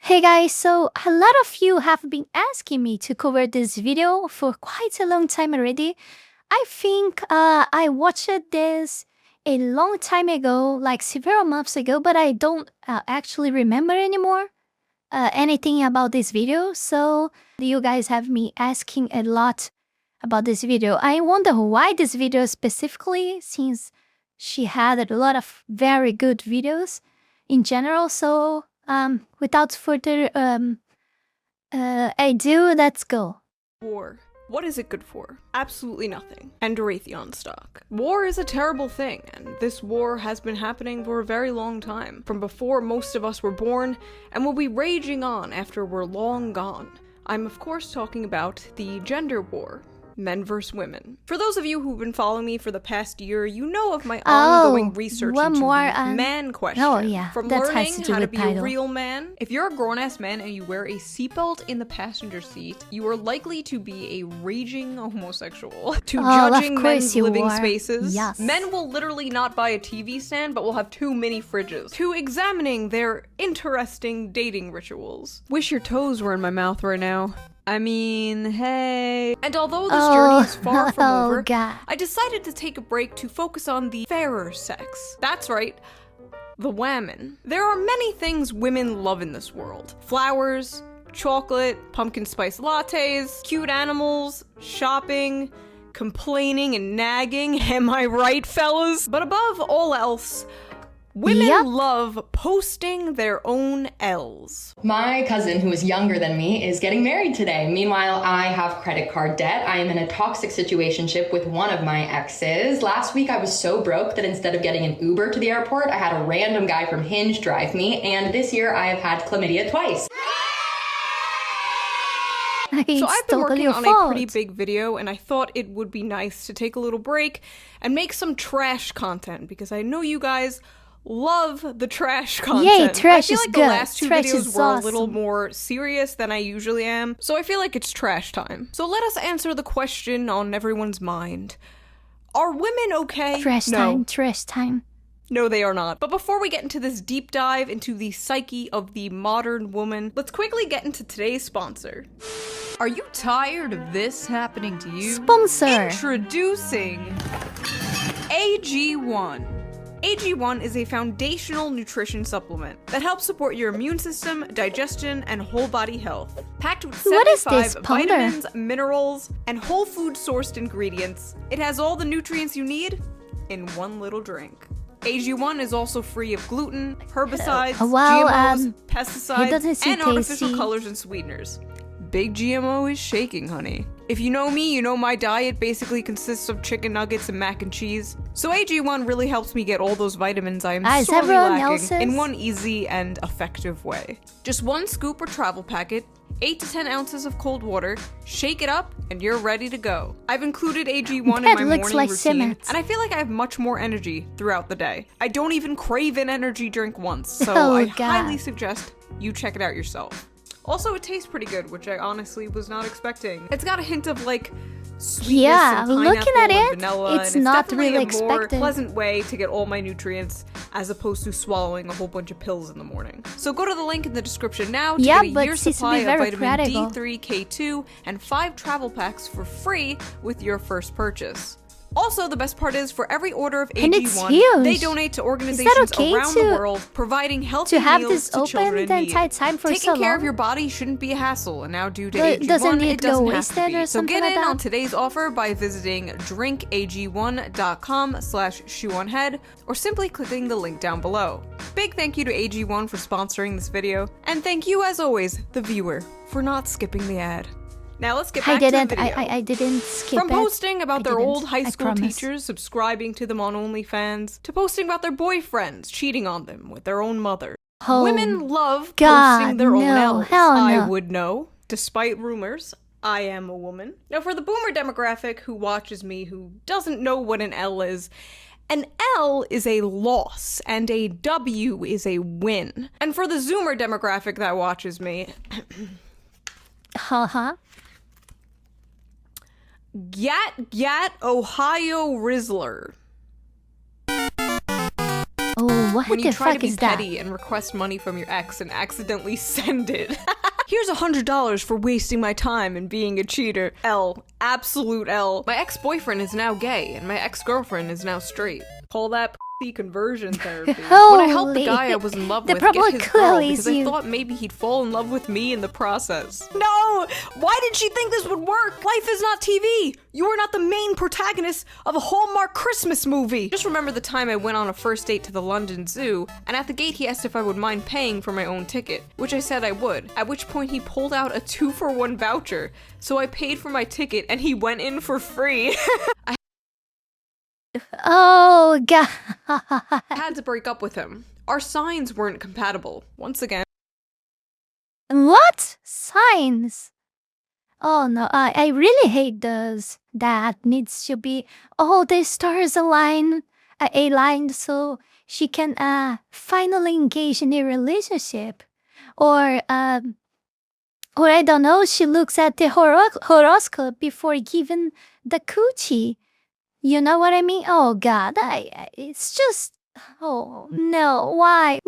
Hey guys, so a lot of you have been asking me to cover this video for quite a long time already. I think I watched this a long time ago, like several months ago, but I don't actually remember anymore anything about this video. So you guys have me asking a lot about this video. I wonder why this video specifically, since she had a lot of very good videos in general. So without further ado, let's go. War. What is it good for? Absolutely nothing. And Raytheon stock. War is a terrible thing, and this war has been happening for a very long time, from before most of us were born, and will be raging on after we're long gone. I'm of course talking about the gender war. Men versus women. For those of you who've been following me for the past year, you know of my ongoing research into the man question. Oh yeah, From that learning has to do how to with be title. a real man. If you're a grown-ass man and you wear a seatbelt in the passenger seat, you are likely to be a raging homosexual. To judging men's living spaces. Yes. Men will literally not buy a TV stand, but will have 2 mini fridges. To examining their interesting dating rituals. Wish your toes were in my mouth right now. I mean, hey. And although this journey is far from over, I decided to take a break to focus on the fairer sex. That's right, the women. There are many things women love in this world. Flowers, chocolate, pumpkin spice lattes, cute animals, shopping, complaining and nagging. Am I right, fellas? But above all else, women love posting their own L's. My cousin, who is younger than me, is getting married today. Meanwhile, I have credit card debt. I am in a toxic situationship with one of my exes. Last week, I was so broke that instead of getting an Uber to the airport, I had a random guy from Hinge drive me. And this year, I have had chlamydia twice. So I've been working on a pretty big video, and I thought it would be nice to take a little break and make some trash content, because I know you guys love the trash content. Yay, trash I feel is like good. The last 2 Trash videos is were awesome. a little more serious than I usually am, so I feel like it's trash time. So let us answer the question on everyone's mind. Are women okay? Trash time, trash time. No, they are not. But before we get into this deep dive into the psyche of the modern woman, let's quickly get into today's sponsor. Are you tired of this happening to you? Sponsor. Introducing AG1. AG1 is a foundational nutrition supplement that helps support your immune system, digestion, and whole body health. Packed with 75 vitamins, minerals, and whole food sourced ingredients, it has all the nutrients you need in one little drink. AG1 is also free of gluten, herbicides, GMOs, pesticides, and artificial colors and sweeteners. Big GMO is shaking, honey. If you know me, you know my diet basically consists of chicken nuggets and mac and cheese. So AG1 really helps me get all those vitamins I am sorely lacking in one easy and effective way. Just 1 scoop or travel packet, 8 to 10 ounces of cold water, shake it up, and you're ready to go. I've included AG1 in my morning routine, and I feel like I have much more energy throughout the day. I don't even crave an energy drink once, so I highly suggest you check it out yourself. Also, it tastes pretty good, which I honestly was not expecting. It's got a hint of like sweetness and pineapple looking at and it, vanilla, it's and not definitely really a more expected. pleasant way to get all my nutrients as opposed to swallowing a whole bunch of pills in the morning. So go to the link in the description now to get a year's supply of vitamin D3, K2, and 5 travel packs for free with your first purchase. Also, the best part is, for every order of AG1, they donate to organizations around the world providing healthy meals to children in need. Taking care of your body shouldn't be a hassle, and now due to AG1, it doesn't have to be. So get in on today's offer by visiting drinkag1.com/Shoe0nHead or simply clicking the link down below. Big thank you to AG1 for sponsoring this video, and thank you, as always, the viewer, for not skipping the ad. Now let's get back to the video. I didn't skip From posting about their old high school teachers subscribing to them on OnlyFans, to posting about their boyfriends cheating on them with their own mother. Women love posting their own L's. I would know, despite rumors. I am a woman. Now for the boomer demographic who watches me who doesn't know what an L is, an L is a loss, and a W is a win. And for the Zoomer demographic that watches me... Gat, Ohio Rizzler. Oh, What when the you try to fuck be is that? petty and request money from your ex and accidentally send it. Here's $100 for wasting my time and being a cheater. L. Absolute L. My ex-boyfriend is now gay, and my ex-girlfriend is now straight. Call that p***y conversion therapy. When I helped the guy I was in love with get his girl because I thought maybe he'd fall in love with me in the process. No! Why did she think this would work? Life is not TV! You are not the main protagonist of a Hallmark Christmas movie! Just remember the time I went on a first date to the London Zoo, and at the gate he asked if I would mind paying for my own ticket, which I said I would, at which point he pulled out a 2-for-1 voucher. So I paid for my ticket and he went in for free. Oh, God. I had to break up with him. Our signs weren't compatible. Once again. What? Signs? Oh no, I really hate those. That needs to be all the stars aligned so she can finally engage in a relationship. Or I don't know, she looks at the horoscope before giving the coochie. You know what I mean? Oh God, it's just, oh no, why?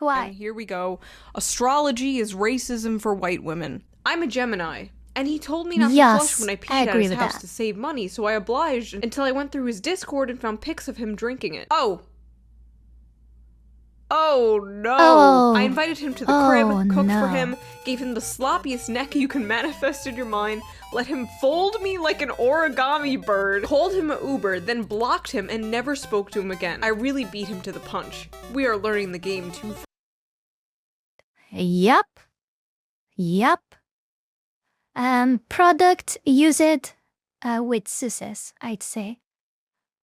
And here we go. Astrology is racism for white women. I'm a Gemini, and he told me not to flush when I peed at his house to save money, so I obliged until I went through his Discord and found pics of him drinking it. Oh no! Oh. I invited him to the crib, cooked for him, gave him the sloppiest neck you can manifest in your mind, let him fold me like an origami bird, called him an Uber, then blocked him and never spoke to him again. I really beat him to the punch. We are learning the game too fast. Yup. Product use it with success, I'd say.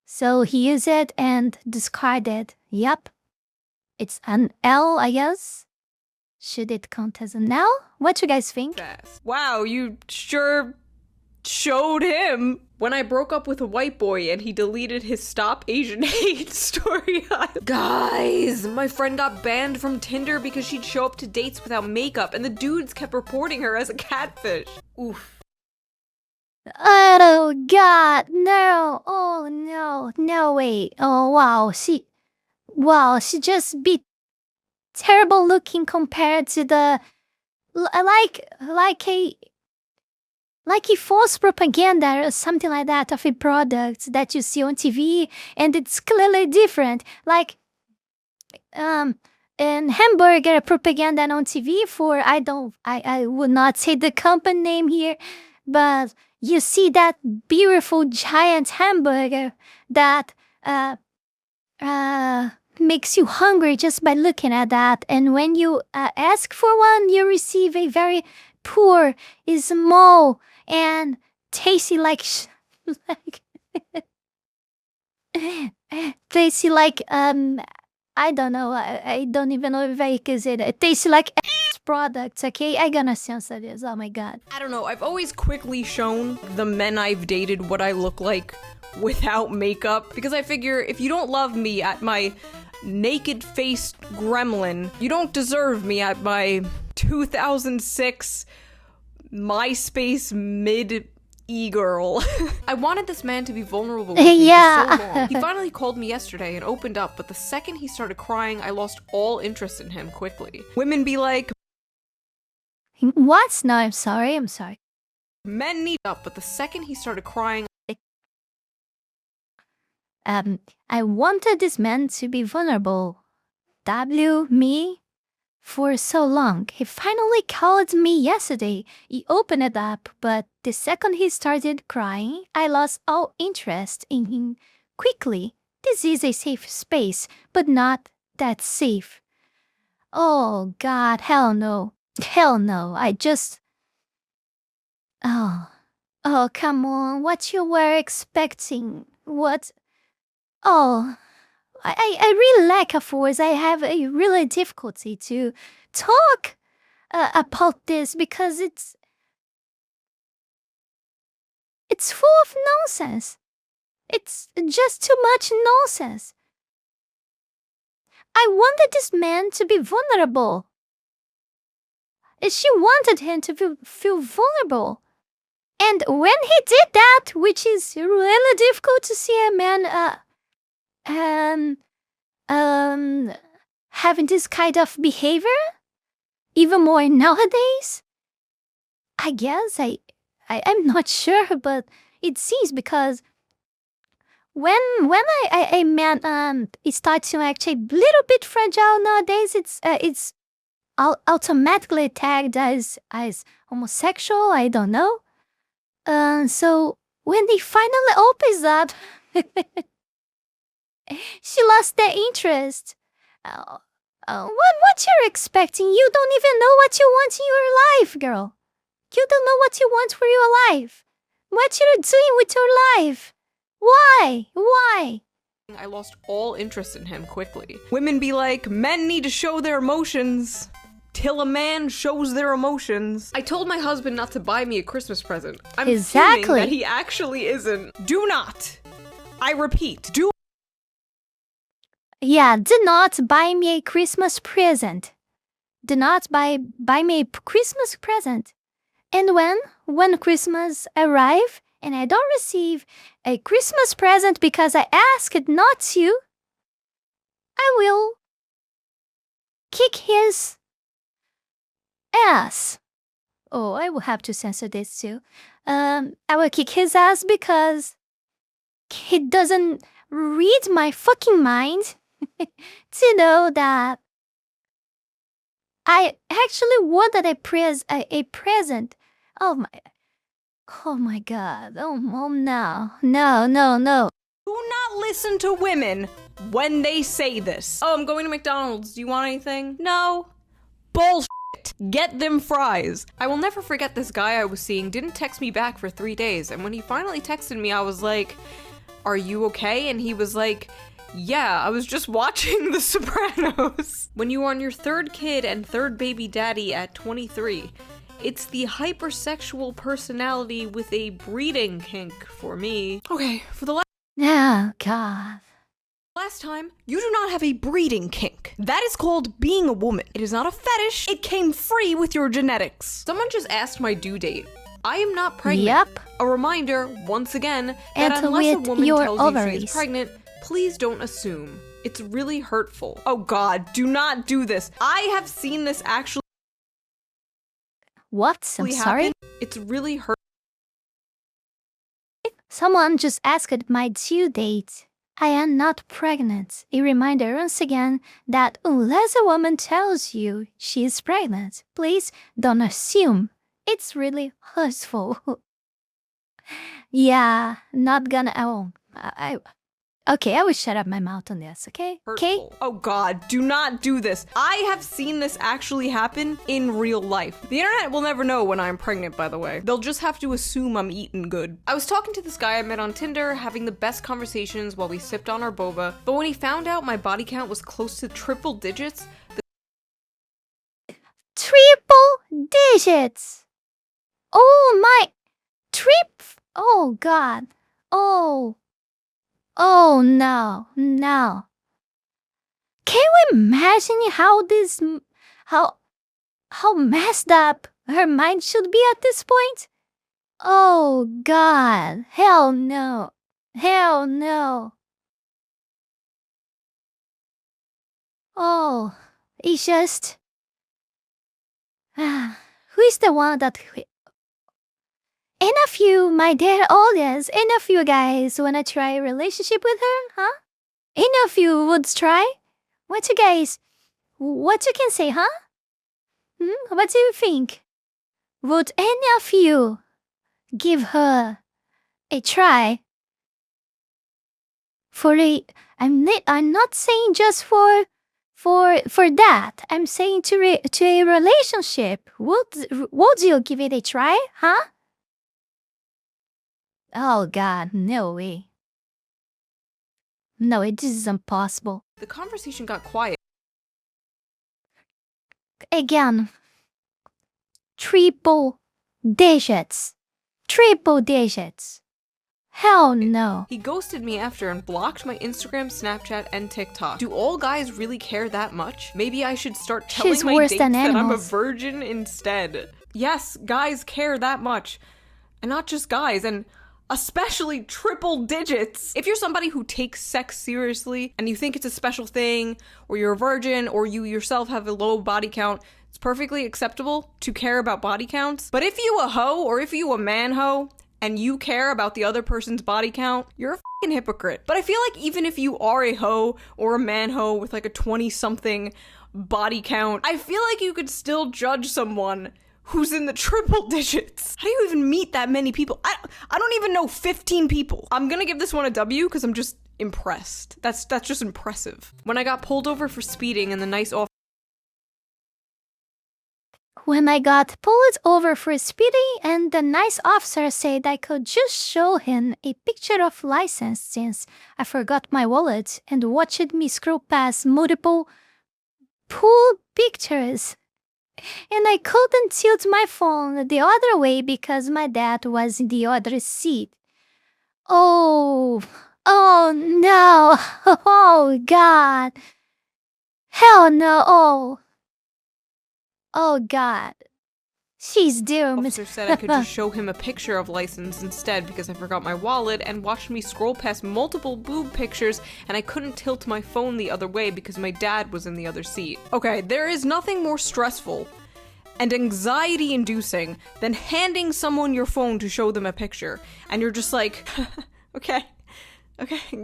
So he used it and discarded. Yup. It's an L, I guess. Should it count as an L? What you guys think? Wow, you sure showed him. When I broke up with a white boy and he deleted his Stop Asian Hate story. Guys, my friend got banned from Tinder because she'd show up to dates without makeup and the dudes kept reporting her as a catfish. Oof. Oh God, no. Oh no. No way. Oh wow. She just be terrible looking compared to the like a false propaganda or something like that of a product that you see on TV and it's clearly different. Like an hamburger propaganda on TV for I would not say the company name here, but you see that beautiful giant hamburger that makes you hungry just by looking at that. And when you ask for one, you receive a very poor, small, and tasty tasty like I don't know. I don't even know if I can say that. It tastes like products. Okay, I gonna censor this. Oh my God. I don't know. I've always quickly shown the men I've dated what I look like without makeup because I figure if you don't love me at my naked-faced gremlin, you don't deserve me at my 2006 MySpace mid-e-girl. I wanted this man to be vulnerable with me for so long. He finally called me yesterday and opened up, but the second he started crying, I lost all interest in him quickly. Women be like, what? No, I'm sorry. Men need up, but the second he started crying, I wanted this man to be vulnerable. Me for so long. He finally called me yesterday. He opened it up, but the second he started crying, I lost all interest in him quickly. This is a safe space, but not that safe. Oh God, hell no. I just... Oh, come on. What you were expecting? What... Oh, I really lack of words. I have a really difficulty to talk about this because it's full of nonsense. It's just too much nonsense. I wanted this man to be vulnerable. She wanted him to feel vulnerable. And when he did that, which is really difficult to see a man having this kind of behavior even more nowadays? I guess I'm not sure, but it seems because when a man starts to act a little bit fragile nowadays, it's automatically tagged as homosexual. I don't know. So when he finally opens up, she lost the interest. What you're expecting? You don't even know what you want in your life, girl. You don't know what you want for your life. What you're doing with your life. Why? Why? I lost all interest in him quickly. Women be like, men need to show their emotions till a man shows their emotions. I told my husband not to buy me a Christmas present. I'm assuming that he actually isn't. Do not. I repeat, do. Yeah, do not buy me a Christmas present. Do not buy me a Christmas present. And when Christmas arrive and I don't receive a Christmas present because I asked not to, I will kick his ass. Oh, I will have to censor this too. I will kick his ass because he doesn't read my fucking mind to know that I actually wanted a present. Oh my god. Oh no. No. Do not listen to women when they say this. Oh, I'm going to McDonald's. Do you want anything? No. Bullshit. Get them fries. I will never forget this guy I was seeing didn't text me back for 3 days, and when he finally texted me, I was like, "Are you okay?" And he was like, "Yeah, I was just watching The Sopranos." When you are on your third kid and third baby daddy at 23, it's the hypersexual personality with a breeding kink for me. Okay, for the Oh, God. last time, you do not have a breeding kink. That is called being a woman. It is not a fetish. It came free with your genetics. Someone just asked my due date. I am not pregnant. Yep. A reminder, once again, that And unless a with woman your tells you she ovaries. is pregnant, please don't assume. It's really hurtful. Oh God, do not do this. I have seen this actually What? I'm sorry? happen. It's really hurtful. Someone just asked my due date. I am not pregnant. A reminder once again that unless a woman tells you she is pregnant, please don't assume. It's really hurtful. Yeah, not gonna. Okay, I will shut up my mouth on this, okay? Okay? Hurtful. Oh God, do not do this. I have seen this actually happen in real life. The internet will never know when I'm pregnant, by the way. They'll just have to assume I'm eating good. I was talking to this guy I met on Tinder, having the best conversations while we sipped on our boba, but when he found out my body count was close to triple digits, Triple digits! Oh my... Oh God. Oh no. Can you imagine how messed up her mind should be at this point? Oh God. Hell no. Oh, it's just... who is the one that... Any of you, my dear audience, any of you guys wanna try a relationship with her, huh? Any of you would try? What you can say, huh? What do you think? Would any of you give her a try? I'm not saying just for that. I'm saying to a relationship. Would you give it a try, huh? Oh God, no way. No, this is impossible. the conversation got quiet. Again. Triple digits. Hell no. He ghosted me after and blocked my Instagram, Snapchat, and TikTok. Do all guys really care that much? Maybe I should start telling She's my worse dates than that I'm a animals. virgin instead. Yes, guys care that much. And not just guys, and Especially triple digits. If you're somebody who takes sex seriously and you think it's a special thing, or you're a virgin, or you yourself have a low body count, it's perfectly acceptable to care about body counts. But if you a hoe, or if you a man hoe, and you care about the other person's body count, you're a fucking hypocrite. But I feel like even if you are a hoe or a man hoe with like a 20-something body count, I feel like you could still judge someone who's in the triple digits. How do you even meet that many people? I don't even know 15 people. I'm gonna give this one a W because I'm just impressed. That's just impressive. When I got pulled over for speeding and the nice officer When I got pulled over for speeding and the nice officer said I could just show him a picture of license since I forgot my wallet and watched me scroll past multiple pool pictures. And I couldn't tilt my phone the other way because my dad was in the other seat. Oh no, oh God, hell no, oh God, she's doomed. officer said I could just show him a picture of license instead because I forgot my wallet, and watched me scroll past multiple boob pictures, and I couldn't tilt my phone the other way because my dad was in the other seat. Okay, there is nothing more stressful and anxiety-inducing than handing someone your phone to show them a picture, and you're just like, okay,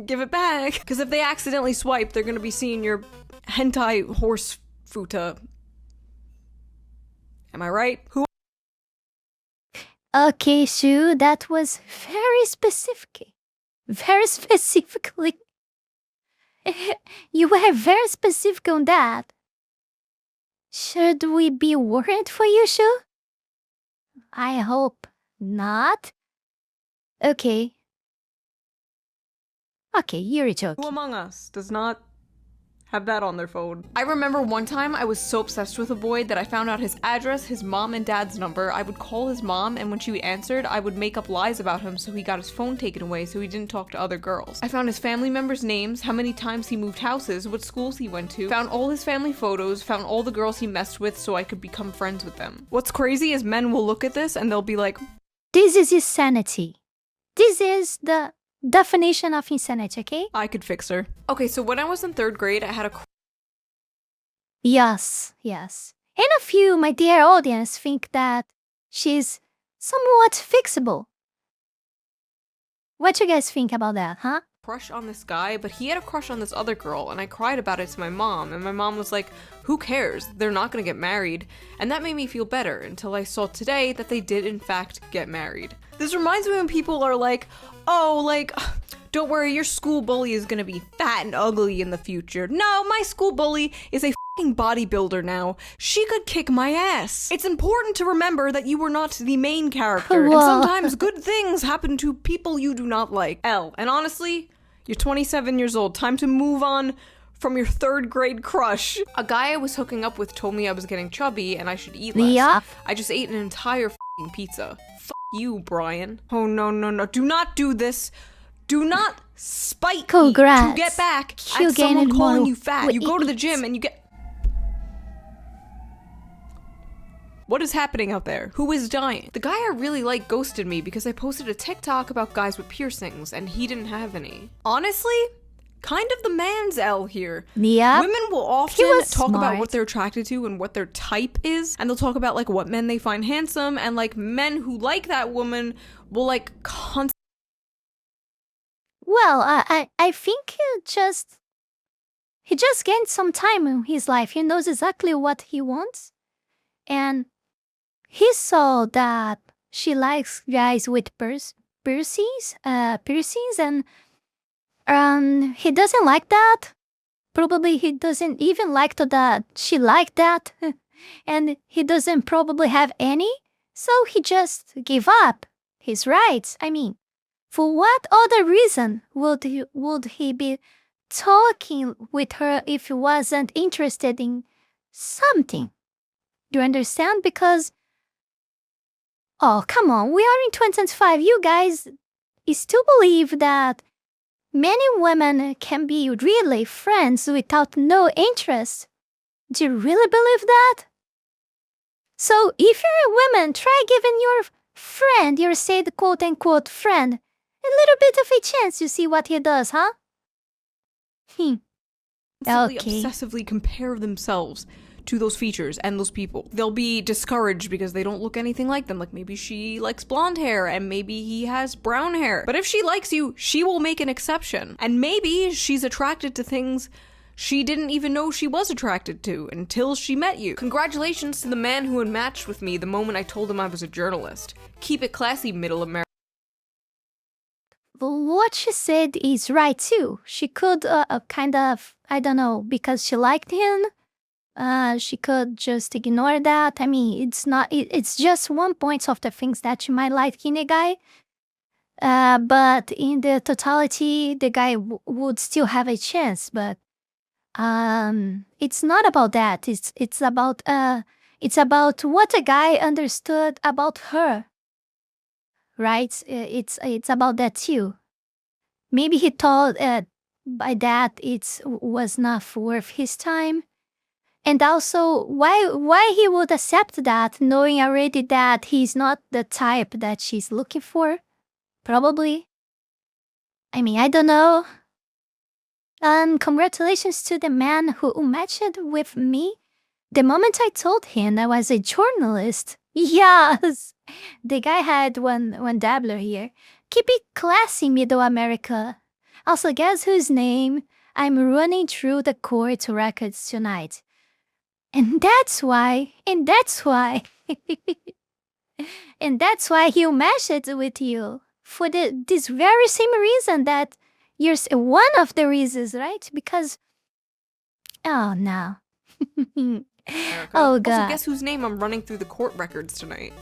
give it back. Because if they accidentally swipe, they're gonna be seeing your hentai horse futa. Am I right? Who? Okay, Shu, that was very specific. Very specifically. You were very specific on that. Should we be worried for you, Shu? I hope not. Okay. Okay, you're a joke. Who among us does not have that on their phone? I remember one time I was so obsessed with a boy that I found out his address, his mom and dad's number. I would call his mom, and when she answered, I would make up lies about him so he got his phone taken away so he didn't talk to other girls. I found his family members' names, how many times he moved houses, what schools he went to, found all his family photos, found all the girls he messed with so I could become friends with them. What's crazy is men will look at this and they'll be like, This is insanity. This is the definition of insanity, okay? I could fix her. Okay, so when I was in 3rd grade, I had a Yes. And a few, my dear audience, think that she's somewhat fixable. What you guys think about that, huh? crush on this guy, but he had a crush on this other girl, and I cried about it to my mom, and my mom was like, who cares? They're not gonna get married. And that made me feel better until I saw today that they did in fact get married. This reminds me when people are like, oh, like, don't worry, your school bully is gonna be fat and ugly in the future. No, my school bully is a fucking bodybuilder now. She could kick my ass. It's important to remember that you were not the main character, and sometimes good things happen to people you do not like. And honestly, you're 27 years old. Time to move on from your 3rd grade crush. A guy I was hooking up with told me I was getting chubby and I should eat less. Yeah. I just ate an entire fucking pizza. Fuck you, Brian. Oh, no. Do not do this. Do not spite me to get back at someone calling you fat. You go to the gym and you get... What is happening out there? Who is dying? The guy I really like ghosted me because I posted a TikTok about guys with piercings and he didn't have any. Honestly, kind of the man's L here. Yeah. Women will often talk about what they're attracted to and what their type is, and they'll talk about like what men they find handsome, and like men who like that woman will like constantly... Well, I think he just gained some time in his life. He knows exactly what he wants, and he saw that she likes guys with piercings, and he doesn't like that. Probably he doesn't even like that she liked that, and he doesn't probably have any, so he just gave up his rights. I mean, for what other reason would he be talking with her if he wasn't interested in something? Do you understand? Because, oh, come on, we are in 2025. You guys still believe that many women can be really friends without no interest. Do you really believe that? So if you're a woman, try giving your friend, your said quote-unquote friend, little bit of a chance to see what he does, huh? Okay. Obsessively compare themselves to those features and those people. They'll be discouraged because they don't look anything like them. Like maybe she likes blonde hair and maybe he has brown hair. But if she likes you, she will make an exception. And maybe she's attracted to things she didn't even know she was attracted to until she met you. Congratulations to the man who unmatched with me the moment I told him I was a journalist. Keep it classy, Middle America. What she said is right too. She could kind of, I don't know, because she liked him, she could just ignore that. I mean, it's just one point of the things that you might like in a guy. But in the totality, the guy would still have a chance. But it's not about that. It's about what a guy understood about her. Right? It's about that too. Maybe he thought by that it was not worth his time. And also, why he would accept that, knowing already that he's not the type that she's looking for? Probably. I mean, I don't know. Congratulations to the man who matched with me. The moment I told him I was a journalist. Yes! The guy had one dabbler here. Keep it classy, Middle America. Also, guess whose name I'm running through the court records tonight. And that's why and that's why he matched with you. For this very same reason that you're one of the reasons, right? Because, oh no. Oh god. Also, guess whose name I'm running through the court records tonight?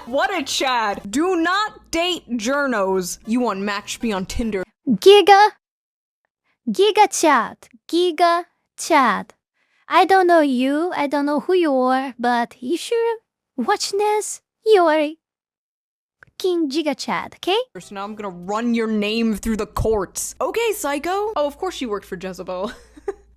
What a Chad! Do not date journos. You unmatched me on Tinder. Giga Chad. I don't know you, I don't know who you are, but if you're watching this, you're King Giga Chad, okay? So now I'm gonna run your name through the courts. Okay, psycho. Oh, of course she worked for Jezebel.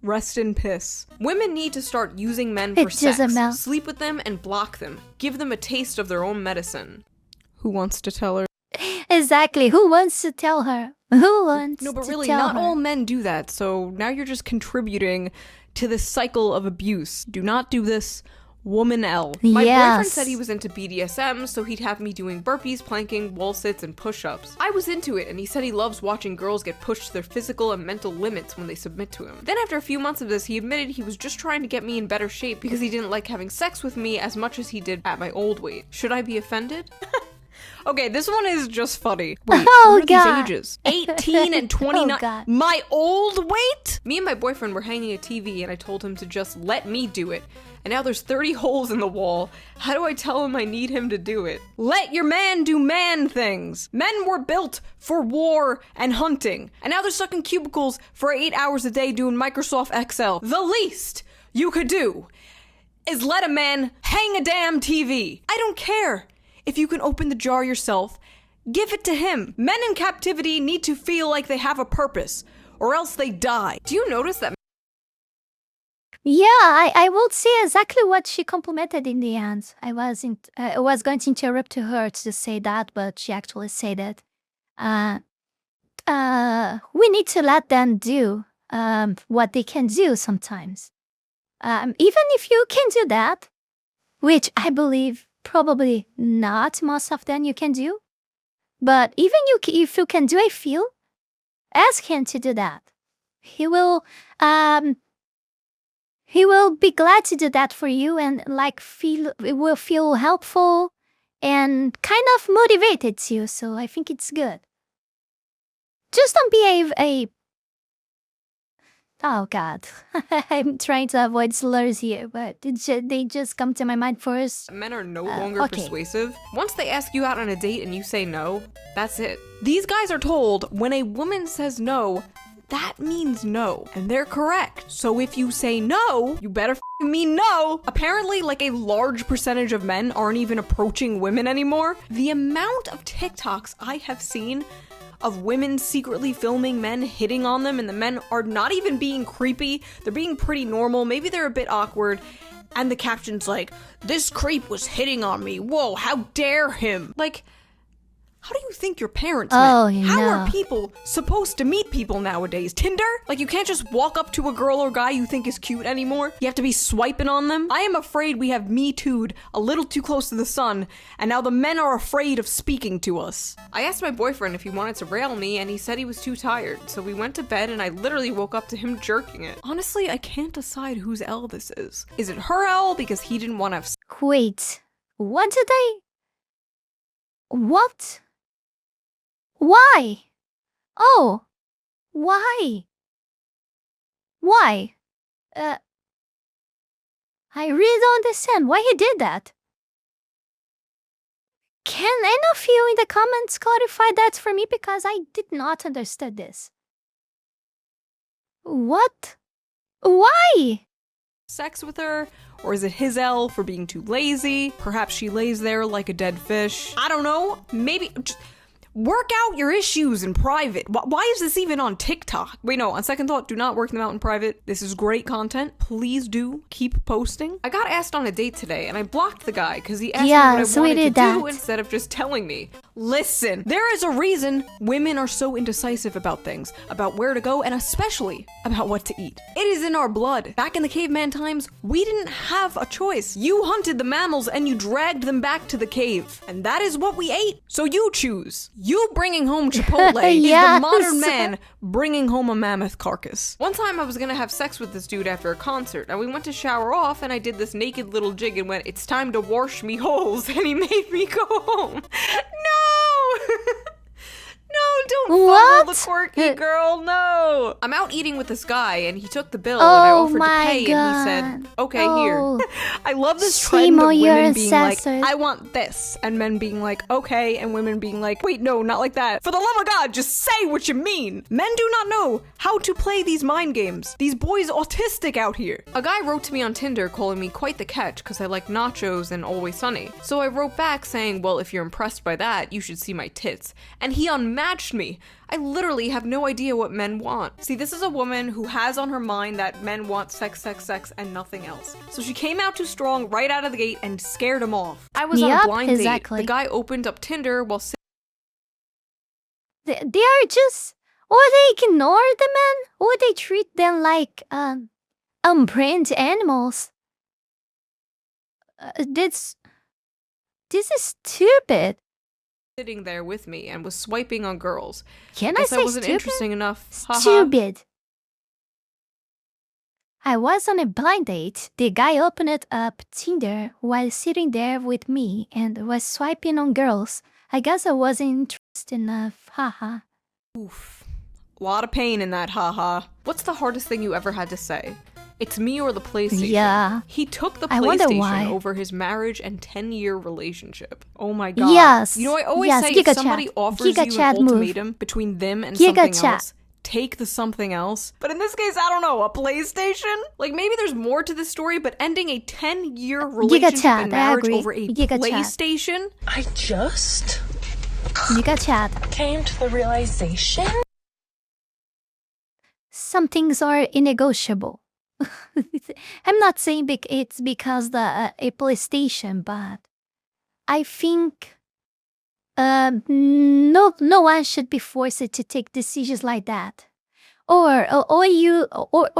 Rest in piss. Women need to start using men for sex. Jezebel. Sleep with them and block them. Give them a taste of their own medicine. Who wants to tell her? Exactly. Who wants to tell her? Who wants to tell her? No, but really, not all men do that. So now you're just contributing to this cycle of abuse. Do not do this. Woman L. My boyfriend said he was into BDSM, so he'd have me doing burpees, planking, wall sits, and push-ups. I was into it, and he said he loves watching girls get pushed to their physical and mental limits when they submit to him. Then after a few months of this, he admitted he was just trying to get me in better shape because he didn't like having sex with me as much as he did at my old weight. Should I be offended? Okay, this one is just funny. Wait, what are these ages? 18 and 29. Oh, my old weight? Me and my boyfriend were hanging a TV and I told him to just let me do it. And now there's 30 holes in the wall. How do I tell him I need him to do it? Let your man do man things. Men were built for war and hunting. And now they're stuck in cubicles for 8 hours a day doing Microsoft Excel. The least you could do is let a man hang a damn TV. I don't care. If you can open the jar yourself, give it to him. Men in captivity need to feel like they have a purpose, or else they die. Do you notice that? Yeah, I would say exactly what she complimented in the end. I was going to interrupt her to say that, but she actually said it. We need to let them do what they can do sometimes. Even if you can do that, which I believe probably not most of them you can do. But even if you can do a few, ask him to do that. He will be glad to do that for you and it will feel helpful and kind of motivated too. So I think it's good. Just don't be a oh god. I'm trying to avoid slurs here, but they just come to my mind first. Men are no longer persuasive. Once they ask you out on a date and you say no, that's it. These guys are told when a woman says no, that means no. And they're correct. So if you say no, you better mean no. Apparently, like a large percentage of men aren't even approaching women anymore. The amount of TikToks I have seen of women secretly filming men hitting on them, and the men are not even being creepy. They're being pretty normal. Maybe they're a bit awkward. And the caption's like, "This creep was hitting on me. Whoa, how dare him?" Like, How do you think your parents Oh, met? How no. are people supposed to meet people nowadays? Tinder? Like, you can't just walk up to a girl or guy you think is cute anymore. You have to be swiping on them. I am afraid we have Me Too'd a little too close to the sun, and now the men are afraid of speaking to us. I asked my boyfriend if he wanted to rail me, and he said he was too tired, so we went to bed and I literally woke up to him jerking it. Honestly, I can't decide whose L this is. Is it her L because he didn't want to have Wait, what did I... What? Why? Oh, why? Why? I really don't understand why he did that. Can any of you in the comments clarify that for me, because I did not understand this. What? Why? sex with her? Or is it his L for being too lazy? Perhaps she lays there like a dead fish. I don't know. Maybe just work out your issues in private. Why is this even on TikTok? Wait, no, on second thought, do not work them out in private. This is great content. Please do keep posting. I got asked on a date today and I blocked the guy because he asked me what I wanted to do instead of just telling me. Listen, there is a reason women are so indecisive about things, about where to go, and especially about what to eat. It is in our blood. Back in the caveman times, we didn't have a choice. You hunted the mammals and you dragged them back to the cave. And that is what we ate. So you choose. You bringing home Chipotle is the modern man bringing home a mammoth carcass. One time I was gonna have sex with this dude after a concert, and we went to shower off, and I did this naked little jig and went, "It's time to wash me holes," and he made me go home. No! No, don't fumble the quirky girl, no! I'm out eating with this guy, and he took the bill, and I offered to pay, and he said, "Okay, here." I love this trend of women being like, "I want this," and men being like, "Okay," and women being like, "Wait, no, not like that. For the love of God, just say what you mean." Men do not know how to play these mind games. These boys autistic out here. A guy wrote to me on Tinder calling me quite the catch because I like nachos and Always Sunny. So I wrote back saying, "Well, if you're impressed by that, you should see my tits." And he unmatched me. I literally have no idea what men want. See, this is a woman who has on her mind that men want sex, sex, sex, and nothing else. So she came out too strong right out of the gate and scared him off. I was on a blind date. The guy opened up Tinder while they are just, or they ignore the men, or they treat them like unbrained animals. This is stupid. Sitting there with me and was swiping on girls. Can I say wasn't stupid? Interesting enough. Stupid. I was on a blind date. The guy opened up Tinder while sitting there with me and was swiping on girls. I guess I wasn't interested enough. Haha. Oof. A lot of pain in that haha. What's the hardest thing you ever had to say? It's me or the PlayStation. Yeah. He took the PlayStation over his marriage and 10-year relationship. Oh my god. Yes. You know, I always say if somebody offers you an ultimatum between them and something else, take the something else. But in this case, I don't know, a PlayStation? Like, maybe there's more to this story, but ending a 10-year relationship and marriage over a PlayStation? I just came to the realization some things are negotiable. I'm not saying it's because a PlayStation, but I think no one should be forced to take decisions like that. Or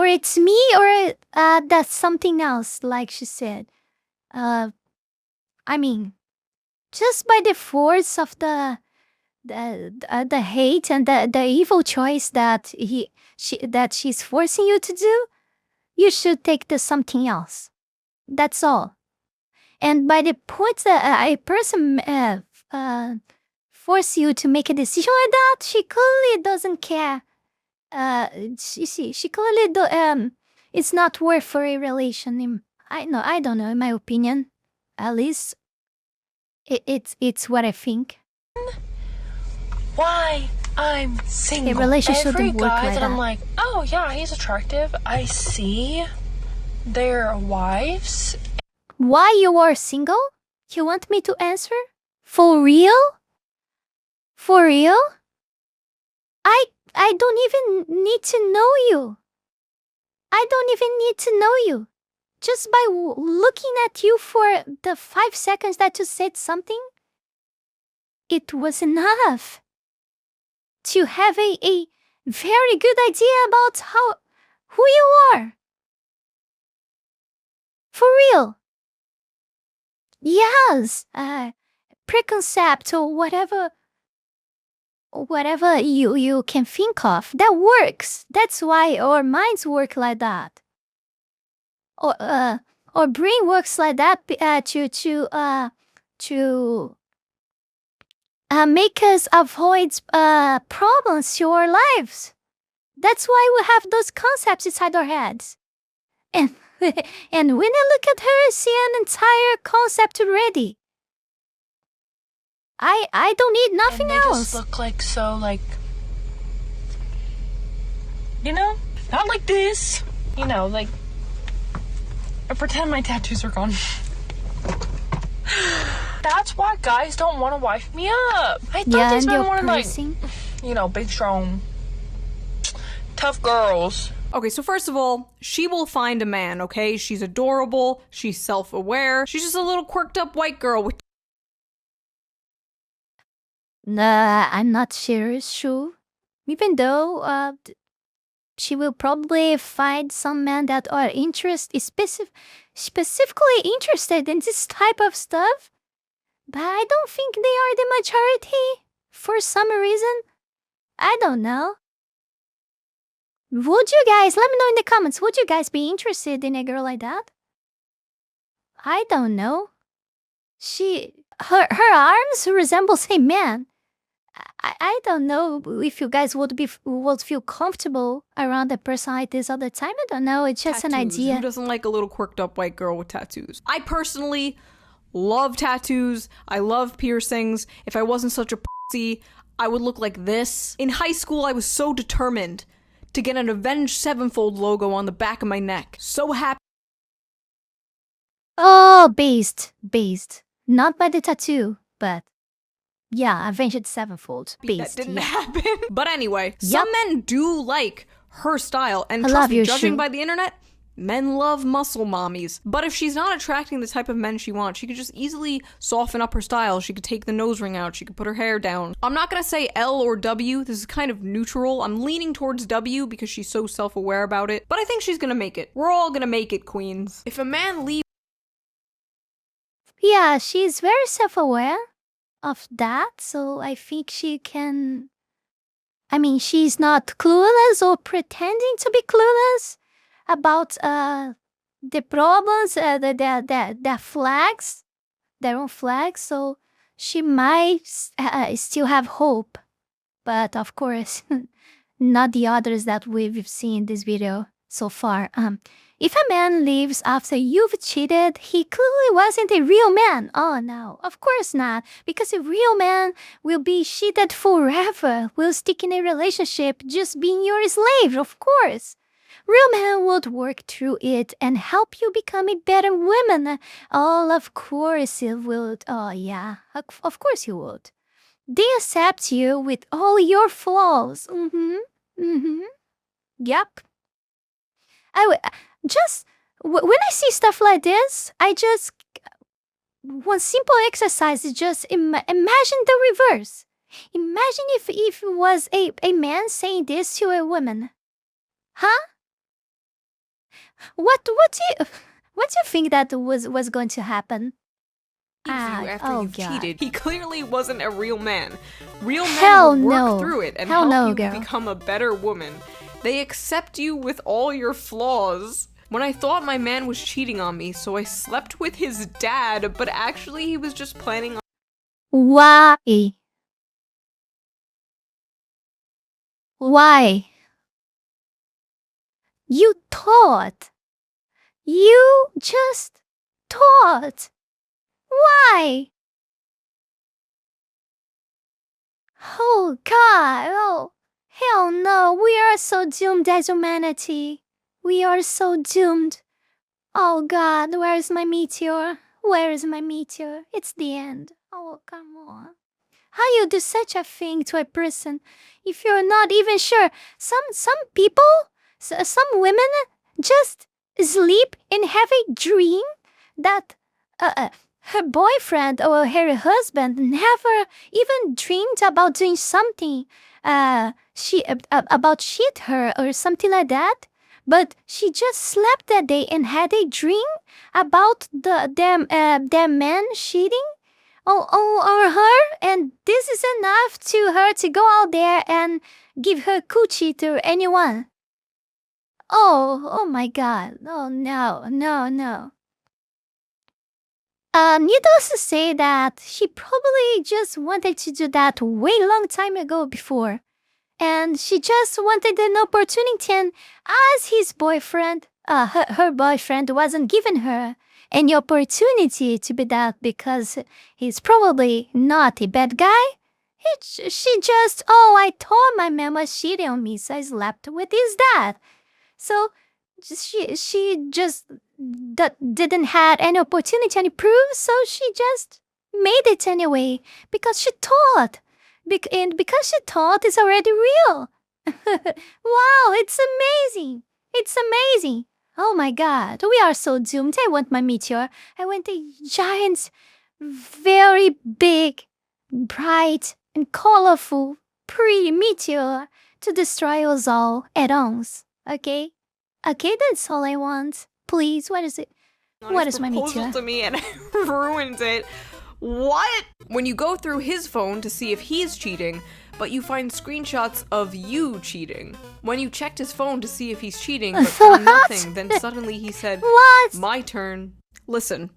it's me, or that's something else, like she said. I mean, just by the force of the hate and the evil choice that she's forcing you to do, you should take the something else. That's all. And by the point that a person force you to make a decision like that, she clearly doesn't care. She clearly it's not worth for a relation. I don't know. In my opinion, at least it's what I think. Why I'm single. A relationship Every shouldn't work guy like that that. I'm like, oh yeah, he's attractive. I see their wives. Why you are single? You want me to answer? For real? For real? I don't even need to know you. I don't even need to know you. Just by looking at you for the 5 seconds that you said something, it was enough to have a very good idea about who you are. For real. Yes, preconcept or whatever you can think of, that works. That's why our minds work like that. Or brain works like that to make us avoid problems to our lives. That's why we have those concepts inside our heads. And and when I look at her, I see an entire concept already. I don't need nothing and they else. Just look like so not like this. Like I pretend my tattoos are gone. That's why guys don't want to wife me up. I thought these men were like, big, strong, tough girls. Okay, so first of all, she will find a man, okay? She's adorable, she's self-aware, she's just a little quirked up white girl with... Nah, I'm not serious, Shu. Even though, she will probably find some men that are specifically interested in this type of stuff. But I don't think they are the majority. For some reason. I don't know. Would you guys, let me know in the comments, would you guys be interested in a girl like that? I don't know. Her arms resembles a man. I don't know if you guys would feel comfortable around a person like this all the time. I don't know, it's just tattoos. An idea. Who doesn't like a little quirked up white girl with tattoos? I personally love tattoos. I love piercings. If I wasn't such a pussy, I would look like this. In high school, I was so determined to get an Avenged Sevenfold logo on the back of my neck. So happy. Oh, based. Not by the tattoo, but yeah, Avenged Sevenfold. Based. That didn't happen. But anyway, some men do like her style, and trust me, judging by the internet, men love muscle mommies. But if she's not attracting the type of men she wants, she could just easily soften up her style. She could take the nose ring out. She could put her hair down. I'm not gonna say L or W. This is kind of neutral. I'm leaning towards W because she's so self-aware about it. But I think she's gonna make it. We're all gonna make it, queens. If a man leaves... Yeah, she's very self-aware of that, so I think she can... I mean, she's not clueless or pretending to be clueless about the problems, the flags, their own flags, so she might still have hope. But of course, not the others that we've seen in this video so far. If a man leaves after you've cheated, he clearly wasn't a real man. Oh no, of course not. Because a real man will be cheated forever, will stick in a relationship just being your slave, of course. Real men would work through it and help you become a better woman. Oh, of course he would. Oh yeah, of course he would. They accept you with all your flaws. Yep. When I see stuff like this, one simple exercise is just imagine the reverse. Imagine if it was a man saying this to a woman. Huh? What do you think that was going to happen? You after you've cheated. He clearly wasn't a real man. Real men will work through it and help you become a better woman. They accept you with all your flaws. When I thought my man was cheating on me, so I slept with his dad, but actually he was just planning on... Why? Why? You thought. You just thought. Why? Oh God, oh hell no, we are so doomed as humanity. We are so doomed. Oh God, where is my meteor? Where is my meteor? It's the end. Oh, come on. How you do such a thing to a person if you're not even sure? Some people, some women just sleep and have a dream that her boyfriend or her husband never even dreamed about doing something about cheat her or something like that. But she just slept that day and had a dream about their man cheating on her, and this is enough to her to go out there and give her coochie to anyone. Oh my God. Oh, no. Needless to say that she probably just wanted to do that way long time ago before. And she just wanted an opportunity, and as his boyfriend, her boyfriend wasn't giving her any opportunity to be that because he's probably not a bad guy. She just, I thought my man was cheating on me, so I slept with his dad. So she just didn't have any opportunity, any proof, so she just made it anyway because she thought. And because she thought it's already real. Wow, it's amazing. It's amazing. Oh my God, we are so doomed. I want my meteor. I want a giant, very big, bright, and colorful, pretty meteor to destroy us all at once. Okay? Okay, that's all I want. Please, what is it? What is my meteor? To me and ruined it. What? When you go through his phone to see if he's cheating, but you find screenshots of you cheating. When you checked his phone to see if he's cheating, but found nothing, then suddenly he said, "What? My turn." Listen.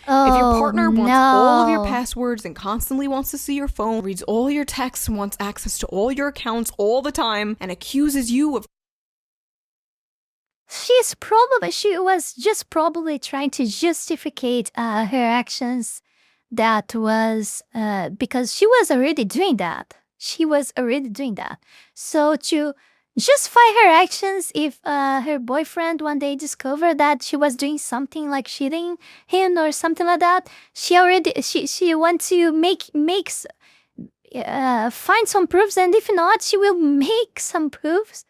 If your partner wants all of your passwords and constantly wants to see your phone, reads all your texts, wants access to all your accounts all the time, and accuses you of... She was just probably trying to justify her actions. That was because she was already doing that. So to justify her actions, if her boyfriend one day discovered that she was doing something like cheating him or something like that, she wants to find some proofs, and if not, she will make some proofs.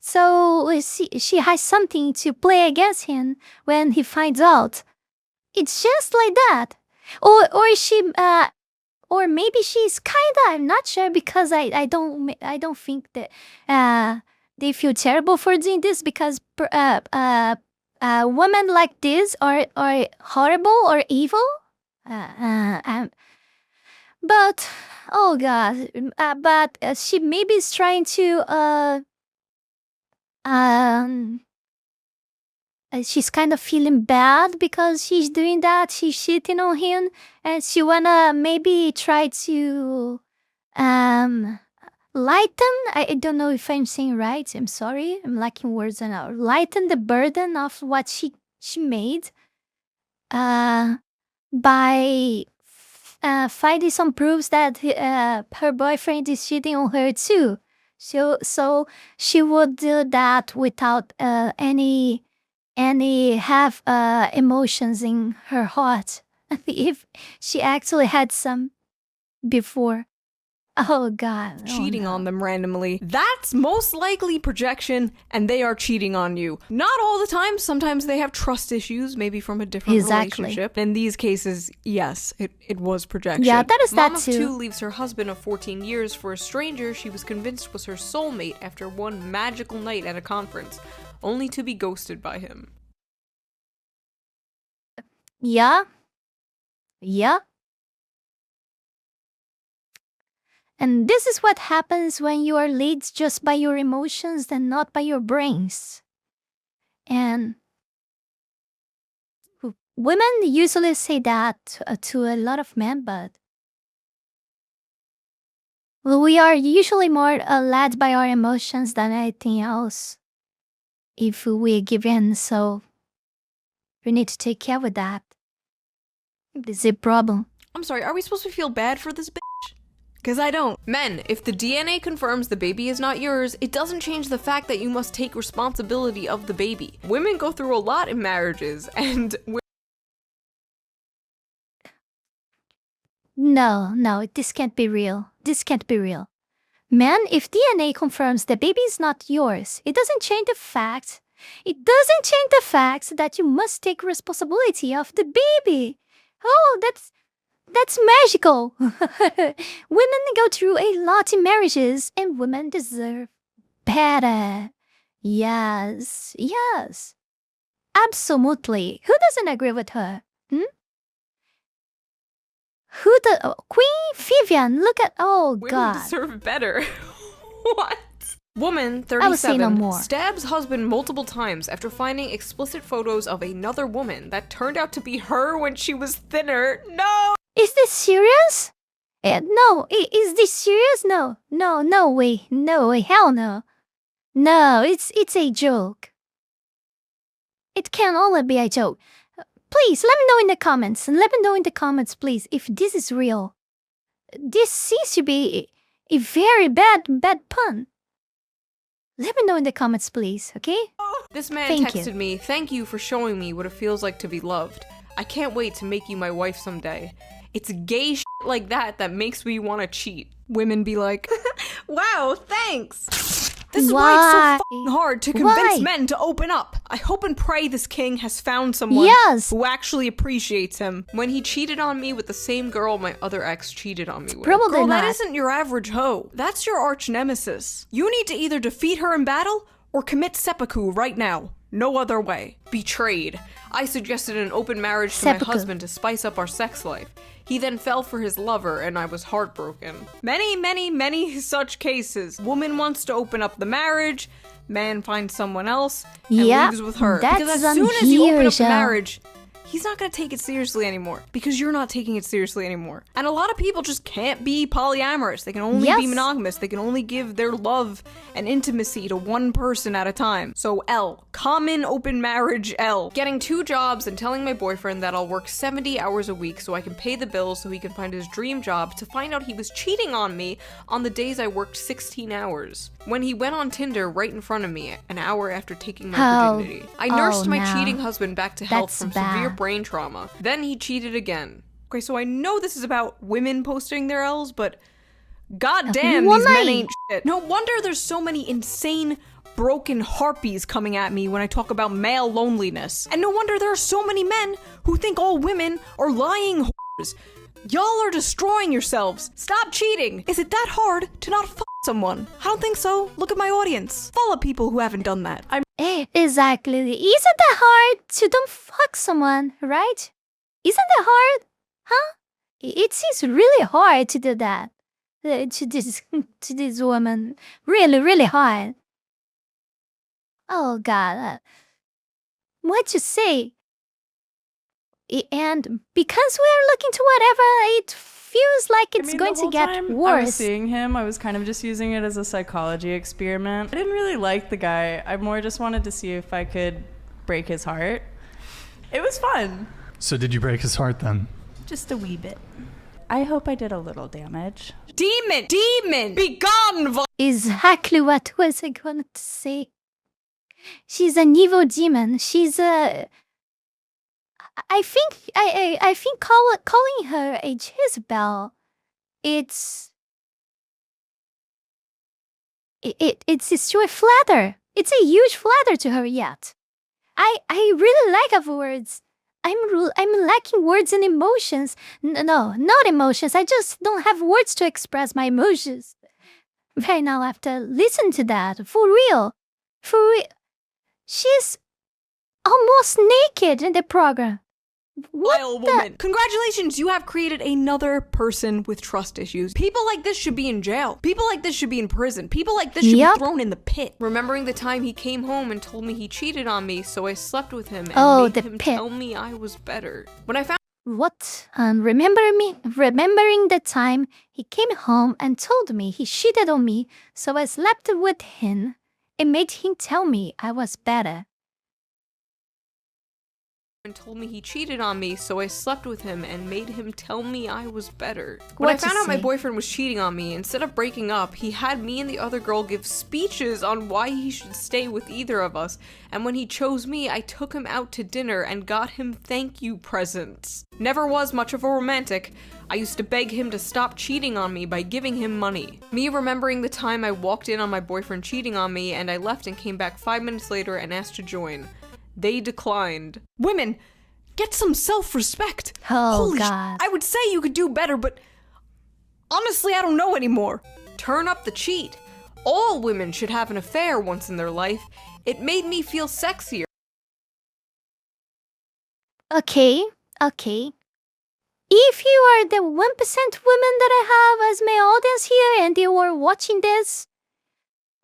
So she has something to play against him when he finds out. It's just like that. Or maybe she's kinda, I'm not sure, because I don't think that they feel terrible for doing this, because women like this are horrible or evil. But oh God, but she maybe is trying to she's kind of feeling bad because she's doing that. She's cheating on him, and she wanna maybe try to lighten. I don't know if I'm saying right. I'm sorry. I'm lacking words now. Lighten the burden of what she made by finding some proofs that her boyfriend is cheating on her too. So she would do that without any emotions in her heart, if she actually had some before. Oh God. Cheating on them randomly. That's most likely projection, and they are cheating on you. Not all the time. Sometimes they have trust issues, maybe from a different relationship. In these cases, yes, it was projection. Yeah, that is Mom that of too. two leaves her husband of 14 years for a stranger she was convinced was her soulmate after one magical night at a conference, only to be ghosted by him. Yeah. And this is what happens when you are led just by your emotions and not by your brains. And women usually say that to a lot of men, but we are usually more led by our emotions than anything else if we give in, so we need to take care with that. This is a problem. I'm sorry, are we supposed to feel bad for this bitch? Because I don't. Men, if the DNA confirms the baby is not yours, it doesn't change the fact that you must take responsibility of the baby. Women go through a lot in marriages, and No, this can't be real. Men, if DNA confirms the baby is not yours, it doesn't change the fact It doesn't change the fact that you must take responsibility of the baby. Oh, that's magical. Women go through a lot in marriages, and women deserve better. Yes. Absolutely. Who doesn't agree with her? Queen Vivian, look at, oh Women God. deserve better. What? Woman, I will say no 37, more. stabs husband multiple times after finding explicit photos of another woman that turned out to be her when she was thinner. No! Is this serious? No, is this serious? No way, hell no. No, it's a joke. It can only be a joke. Please, let me know in the comments, please, if this is real. This seems to be a very bad pun. Let me know in the comments, please, okay? This man Thank texted you. me, "Thank you for showing me what it feels like to be loved. I can't wait to make you my wife someday. It's gay shit like that that makes me want to cheat." Women be like, "Wow, thanks." This is why it's so fucking hard to convince men to open up. I hope and pray this king has found someone who actually appreciates him. When he cheated on me with the same girl my other ex cheated on me with. Probably Girl, not. that isn't your average hoe. That's your arch nemesis. You need to either defeat her in battle or commit seppuku right now. No other way. Betrayed. I suggested an open marriage to my husband to spice up our sex life. He then fell for his lover, and I was heartbroken. Many such cases. Woman wants to open up the marriage, man finds someone else, and leaves with her. Because as soon as you open up the marriage, he's not gonna take it seriously anymore. Because you're not taking it seriously anymore. And a lot of people just can't be polyamorous. They can only be monogamous. They can only give their love and intimacy to one person at a time. So L. Common open marriage L. Getting 2 jobs and telling my boyfriend that I'll work 70 hours a week so I can pay the bills so he can find his dream job, to find out he was cheating on me on the days I worked 16 hours. When he went on Tinder right in front of me an hour after taking my virginity. I nursed my cheating husband back to health from severe brain trauma. Then he cheated again. Okay, so I know this is about women posting their L's, but goddamn, these men ain't shit. No wonder there's so many insane, broken harpies coming at me when I talk about male loneliness. And no wonder there are so many men who think all women are lying whores. Y'all are destroying yourselves. Stop cheating. Is it that hard to not fuck someone? I don't think so. Look at my audience. Follow people who haven't done that. Exactly. Isn't that hard to don't fuck someone, right? Isn't that hard? Huh? It seems really hard to do that. To this woman. Really hard. Oh God. What you say? And because we're looking to whatever, it feels like it's going to get worse. I was seeing him, I was kind of just using it as a psychology experiment. I didn't really like the guy. I more just wanted to see if I could break his heart. It was fun. So did you break his heart then? Just a wee bit. I hope I did a little damage. Demon, be gone! Exactly what was I going to say. She's an evil demon. She's a... I think calling her a Jezebel, it's just a flatter. It's a huge flatter to her yet. I really like her words. I'm lacking words and emotions. No, not emotions. I just don't have words to express my emotions. Right now, I have to listen to that. For real. She's almost naked in the program. Vile woman. Congratulations, you have created another person with trust issues. People like this should be in jail. People like this should be in prison. People like this should be thrown in the pit. Remembering the time he came home and told me he cheated on me, so I slept with him and made him tell me I was better. When I found what? Remembering the time he came home and told me he cheated on me, so I slept with him and made him tell me I was better. and told me he cheated on me, so I slept with him and made him tell me I was better. When I found out my boyfriend was cheating on me, instead of breaking up, he had me and the other girl give speeches on why he should stay with either of us, and when he chose me, I took him out to dinner and got him thank you presents. Never was much of a romantic. I used to beg him to stop cheating on me by giving him money. Me remembering the time I walked in on my boyfriend cheating on me, and I left and came back 5 minutes later and asked to join. They declined. Women, get some self-respect. Oh, God. I would say you could do better, but honestly, I don't know anymore. Turn up the cheat. All women should have an affair once in their life. It made me feel sexier. Okay. If you are the 1% women that I have as my audience here and you are watching this,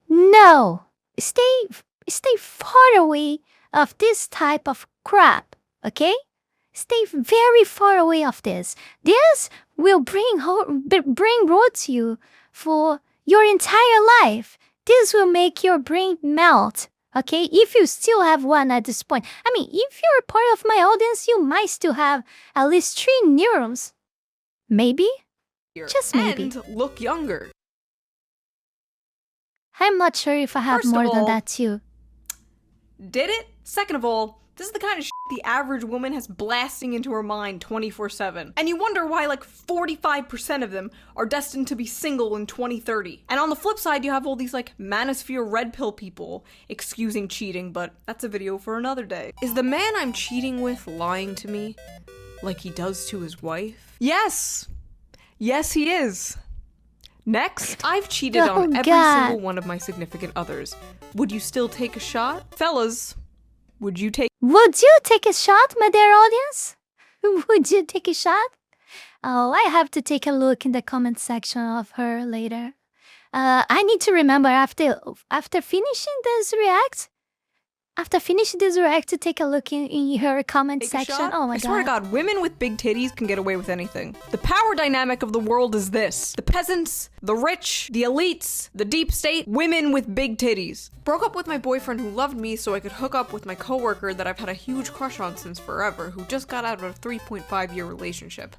no. Stay far away of this type of crap, okay? Stay very far away of this. This will bring road to you for your entire life. This will make your brain melt, okay? If you still have one at this point. I mean, if you're part of my audience, you might still have at least 3 neurons. Maybe? Just maybe. And look younger. I'm not sure if I have First more of than all, that too. Did it? Second of all, this is the kind of shit the average woman has blasting into her mind 24/7. And you wonder why like 45% of them are destined to be single in 2030. And on the flip side, you have all these like manosphere red pill people excusing cheating, but that's a video for another day. Is the man I'm cheating with lying to me like he does to his wife? Yes! Yes, he is. Next, I've cheated on every single one of my significant others. Would you still take a shot? Fellas, would you take a shot, my dear audience? Would you take a shot? Oh, I have to take a look in the comment section of her later. I need to remember after finishing this react, to take a look in her comment section. Oh my God. I swear to God, women with big titties can get away with anything. The power dynamic of the world is this. The peasants, the rich, the elites, the deep state, women with big titties. Broke up with my boyfriend who loved me so I could hook up with my coworker that I've had a huge crush on since forever, who just got out of a 3.5-year relationship.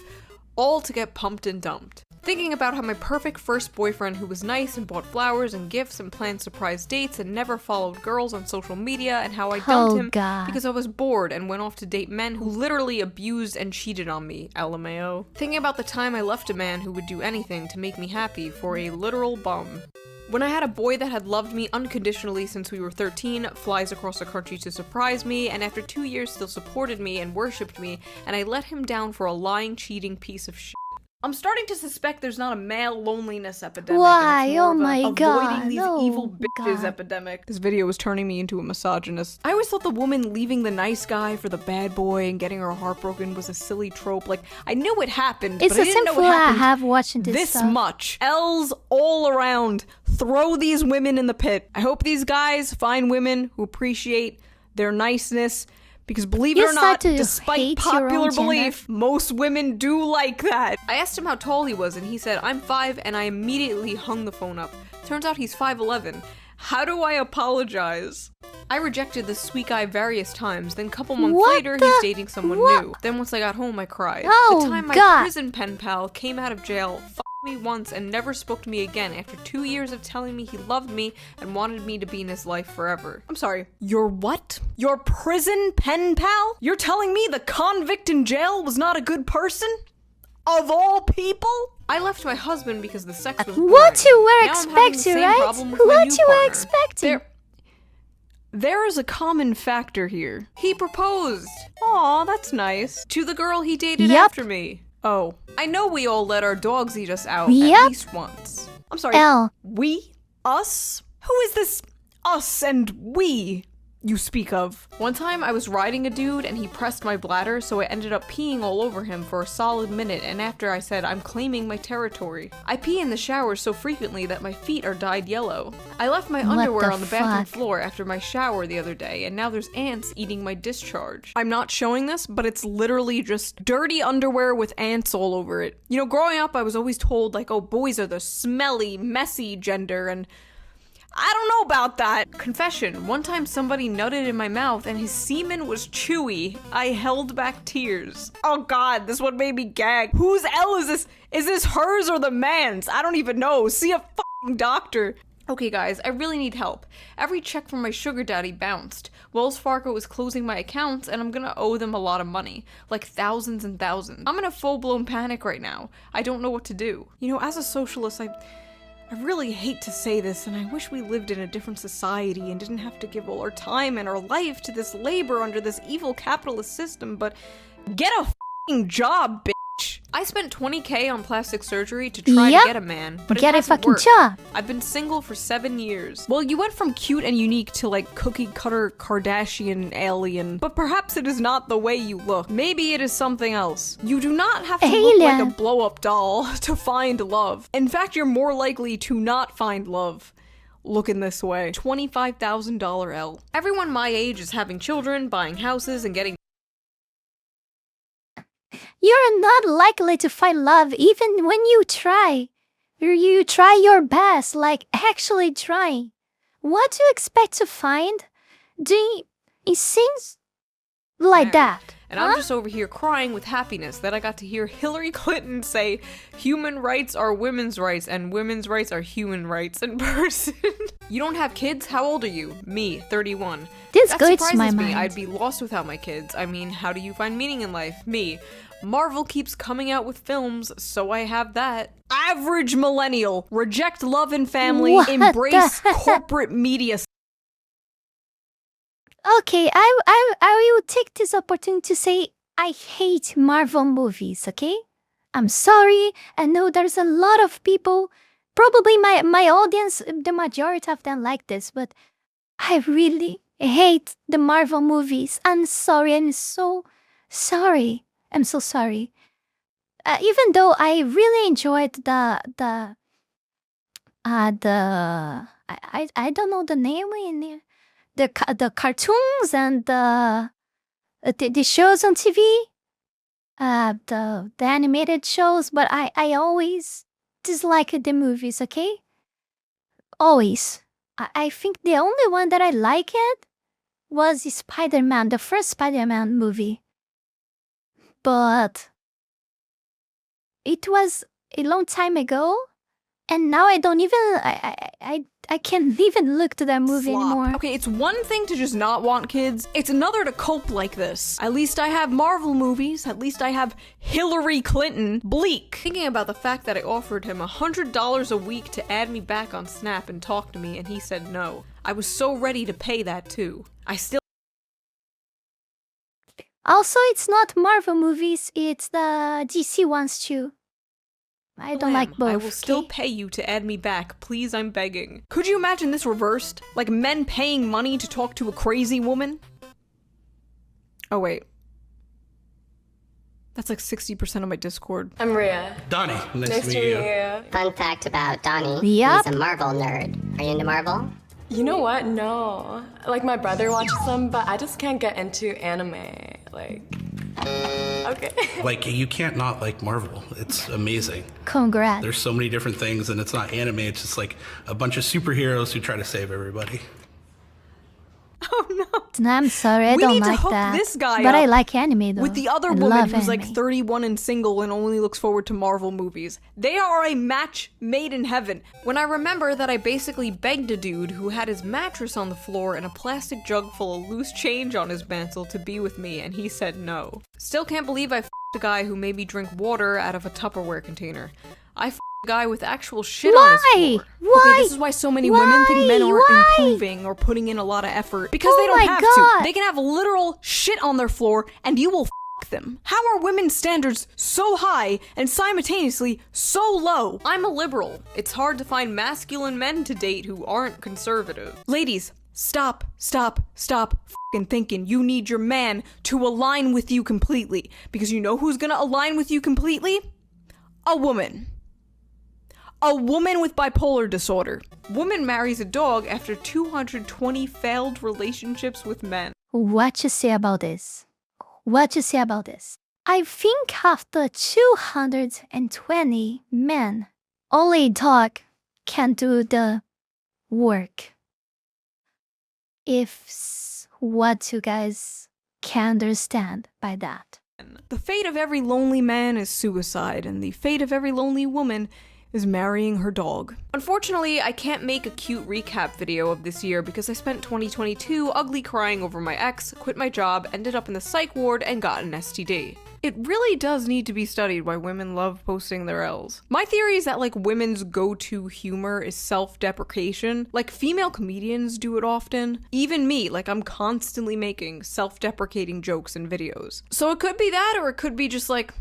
All to get pumped and dumped. Thinking about how my perfect first boyfriend who was nice and bought flowers and gifts and planned surprise dates and never followed girls on social media, and how I dumped him because I was bored and went off to date men who literally abused and cheated on me, LMAO. Thinking about the time I left a man who would do anything to make me happy for a literal bum. When I had a boy that had loved me unconditionally since we were 13, flies across the country to surprise me, and after 2 years still supported me and worshipped me, and I let him down for a lying, cheating piece of shit. I'm starting to suspect there's not a male loneliness epidemic. Why? Oh my God. Avoiding these evil bitches epidemic. This video was turning me into a misogynist. I always thought the woman leaving the nice guy for the bad boy and getting her heart broken was a silly trope. Like, I knew it happened, it's but I didn't know it happened I have watching this stuff. Much. L's all around. Throw these women in the pit. I hope these guys find women who appreciate their niceness. Because believe it or not, despite popular belief, most women do like that. I asked him how tall he was, and he said, I'm 5, and I immediately hung the phone up. Turns out he's 5'11". How do I apologize? I rejected this sweet guy various times, then a couple months later, he's dating someone new. Then once I got home, I cried. Oh, the time my prison pen pal came out of jail, me once and never spoke to me again after 2 years of telling me he loved me and wanted me to be in his life forever. I'm sorry, your what? Your prison pen pal? You're telling me the convict in jail was not a good person? Of all people? I left my husband because the sex was boring. What you were expecting, right? What you were expecting? There is a common factor here. He proposed. Aw, that's nice. To the girl he dated after me. Oh, I know we all let our dogs eat us out at least once. I'm sorry, we? Us? Who is this us and we you speak of? One time I was riding a dude and he pressed my bladder, so I ended up peeing all over him for a solid minute, and after I said, I'm claiming my territory. I pee in the shower so frequently that my feet are dyed yellow. I left my underwear on the bathroom floor after my shower the other day, and now there's ants eating my discharge. I'm not showing this, but it's literally just dirty underwear with ants all over it. You know, growing up I was always told like, oh, boys are the smelly, messy gender, and I don't know about that. Confession, one time somebody nutted in my mouth and his semen was chewy. I held back tears. Oh god, this one made me gag. Whose L is this? Is this hers or the man's? I don't even know. See a fucking doctor. Okay guys, I really need help. Every check from my sugar daddy bounced. Wells Fargo is closing my accounts and I'm gonna owe them a lot of money. Like thousands and thousands. I'm in a full-blown panic right now. I don't know what to do. You know, as a socialist, I really hate to say this, and I wish we lived in a different society and didn't have to give all our time and our life to this labor under this evil capitalist system, but get a f***ing job, bitch. I spent $20K on plastic surgery to try to get a man, but it hasn't worked. I've been single for 7 years. Well, you went from cute and unique to like cookie cutter Kardashian alien, but perhaps it is not the way you look. Maybe it is something else. You do not have to look like a blow-up doll to find love. In fact, you're more likely to not find love. Looking this way. $25,000 L. Everyone my age is having children, buying houses, and getting You're not likely to find love even when you try. You try your best, like actually trying. What do you expect to find? It seems like that. And I'm just over here crying with happiness that I got to hear Hillary Clinton say human rights are women's rights and women's rights are human rights in person. You don't have kids? How old are you? Me, 31. This that goes surprises my me. mind. I'd be lost without my kids. I mean, how do you find meaning in life? Me. Marvel keeps coming out with films, so I have that. Average millennial. Reject love and family. Embrace corporate media. Okay, I will take this opportunity to say I hate Marvel movies, okay? I'm sorry, I know there's a lot of people, probably my audience, the majority of them like this, but I really hate the Marvel movies. I'm sorry, I'm so sorry. I'm so sorry. Even though I really enjoyed the I don't know the name in there. The cartoons and the shows on TV, the animated shows, but I always dislike the movies, okay? Always. I think the only one that I liked was Spider-Man, the first Spider-Man movie. But it was a long time ago, and now I don't even, I can't even look to that movie anymore. Okay, it's one thing to just not want kids. It's another to cope like this. At least I have Marvel movies. At least I have Hillary Clinton. Bleak. Thinking about the fact that I offered him $100 a week to add me back on Snap and talk to me, and he said no. I was so ready to pay that too. I still... Also, it's not Marvel movies, it's the DC ones too. I don't like both. I will still pay you to add me back. Please, I'm begging. Could you imagine this reversed? Like men paying money to talk to a crazy woman? Oh, wait. That's like 60% of my Discord. I'm Rhea. Donnie, nice to meet you. Fun fact about Donnie, Yep. he's a Marvel nerd. Are you into Marvel? You know what? No. Like, my brother watches them, but I just can't get into anime. Like, okay. Like, you can't not like Marvel. It's amazing. Congrats. There's so many different things, and it's not anime. It's just like a bunch of superheroes who try to save everybody. Oh no. I'm sorry, I We don't need to like hook that. this guy but up I like anime though. with the other I woman love who's like anime. 31 and single and only looks forward to Marvel movies. They are a match made in heaven. When I remember that I basically begged a dude who had his mattress on the floor and a plastic jug full of loose change on his mantle to be with me, and he said no. Still can't believe I f***ed a guy who made me drink water out of a Tupperware container. I f***ed a guy with actual shit on his floor. Why? Okay, this is why so many women think men aren't improving or putting in a lot of effort. Because they don't have to. They can have literal shit on their floor and you will f*** them. How are women's standards so high and simultaneously so low? I'm a liberal. It's hard to find masculine men to date who aren't conservative. Ladies, stop f***ing thinking you need your man to align with you completely. Because you know who's gonna align with you completely? A woman. A woman with bipolar disorder. Woman marries a dog after 220 failed relationships with men. What you say about this? What you say about this? I think after 220 men, only a dog can do the work. If what you guys can understand by that. The fate of every lonely man is suicide, and the fate of every lonely woman is marrying her dog. Unfortunately, I can't make a cute recap video of this year because I spent 2022 ugly crying over my ex, quit my job, ended up in the psych ward, and got an STD. It really does need to be studied why women love posting their L's. My theory is that, like, women's go-to humor is self-deprecation. Like, female comedians do it often. Even me, like, I'm constantly making self-deprecating jokes in videos. So it could be that, or it could be just, like,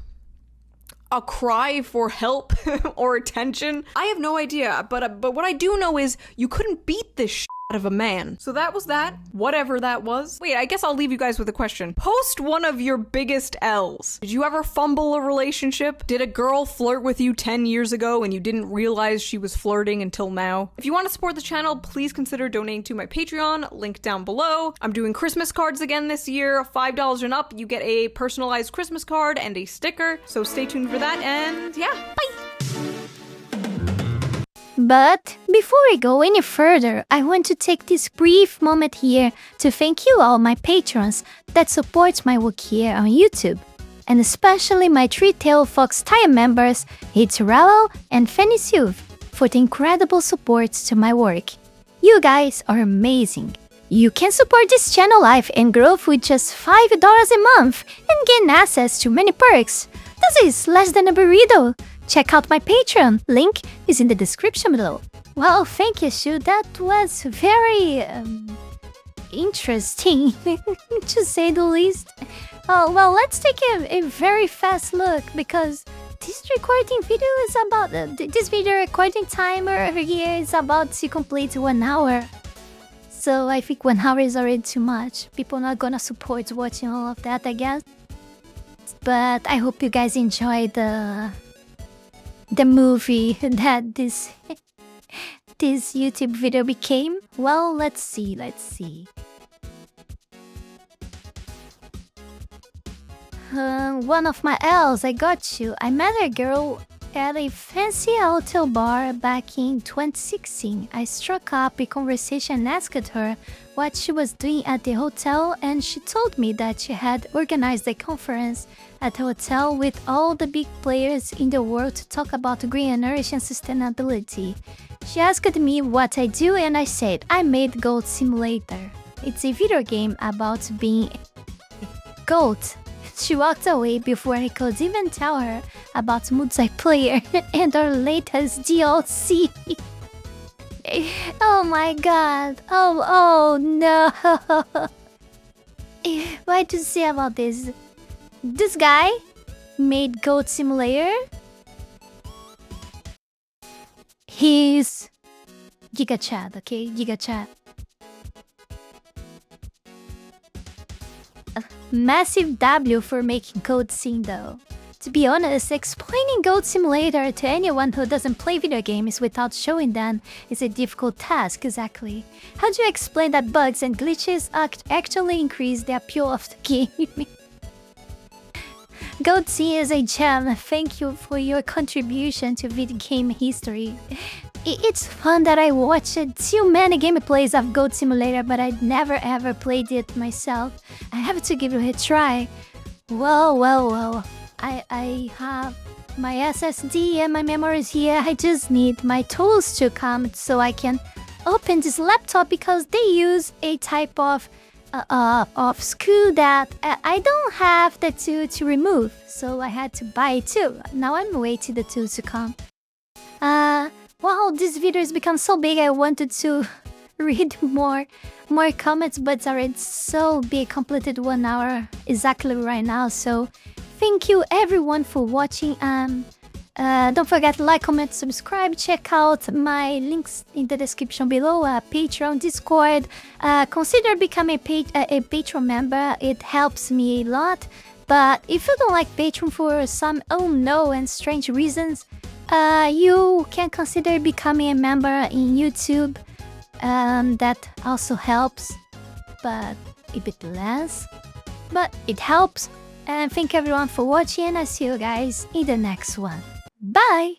a cry for help or attention. I have no idea, but what I do know is you couldn't beat this shit out of a man. So that was that, whatever that was. Wait, I guess I'll leave you guys with a question. Post one of your biggest L's. Did you ever fumble a relationship? Did a girl flirt with you 10 years ago and you didn't realize she was flirting until now? If you want to support the channel, please consider donating to my Patreon, link down below. I'm doing Christmas cards again this year. $5 and up, you get a personalized Christmas card and a sticker. So stay tuned for that, and yeah, bye! But before we go any further, I want to take this brief moment here to thank you all my patrons that support my work here on YouTube, and especially my three-tailed fox tier members Heath Rowell and Fenny Sylvy for the incredible support to my work. You guys are amazing. You can support this channel life and growth with just $5 a month and gain access to many perks. This is less than a burrito. Check out my Patreon, link is in the description below. Well, thank you, Shu, that was very interesting, to say the least. Oh, well, let's take a very fast look, because this recording video is about, this video recording timer here is about to complete 1 hour. So I think 1 hour is already too much. People not gonna support watching all of that, I guess. But I hope you guys enjoyed the movie that this YouTube video became. Well, let's see. One of my L's, I got you. I met a girl at a fancy hotel bar back in 2016. I struck up a conversation and asked her what she was doing at the hotel, and she told me that she had organized a conference at the hotel with all the big players in the world to talk about green energy and sustainability. She asked me what I do, and I said I made Goat Simulator. It's a video game about being a goat. She walked away before I could even tell her about multiplayer and our latest DLC. Oh my god. Oh no. What to say about this? This guy made Goat Simulator. He's Giga Chad, okay? Giga Chad. Massive W for making Goat Sim though. To be honest, explaining Goat Simulator to anyone who doesn't play video games without showing them is a difficult task, exactly. How do you explain that bugs and glitches actually increase the appeal of the game? Goat Sim is a gem. Thank you for your contribution to video game history. It's fun that I watched too many gameplays of Goat Simulator, but I'd never ever played it myself. I have to give it a try. Well. I have my SSD and my memories here. I just need my tools to come so I can open this laptop, because they use a type of screw that I don't have the tool to remove. So I had to buy it too. Now I'm waiting the tool to come. Wow, this video has become so big. I wanted to read more comments, but it's already so big. Completed 1 hour exactly right now. So thank you everyone for watching. Don't forget to like, comment, subscribe. Check out my links in the description below. Patreon, Discord. Consider becoming a Patreon member. It helps me a lot. But if you don't like Patreon for some unknown and strange reasons, you can consider becoming a member in YouTube. That also helps, but a bit less. But it helps. And thank everyone for watching, and I'll see you guys in the next one. Bye!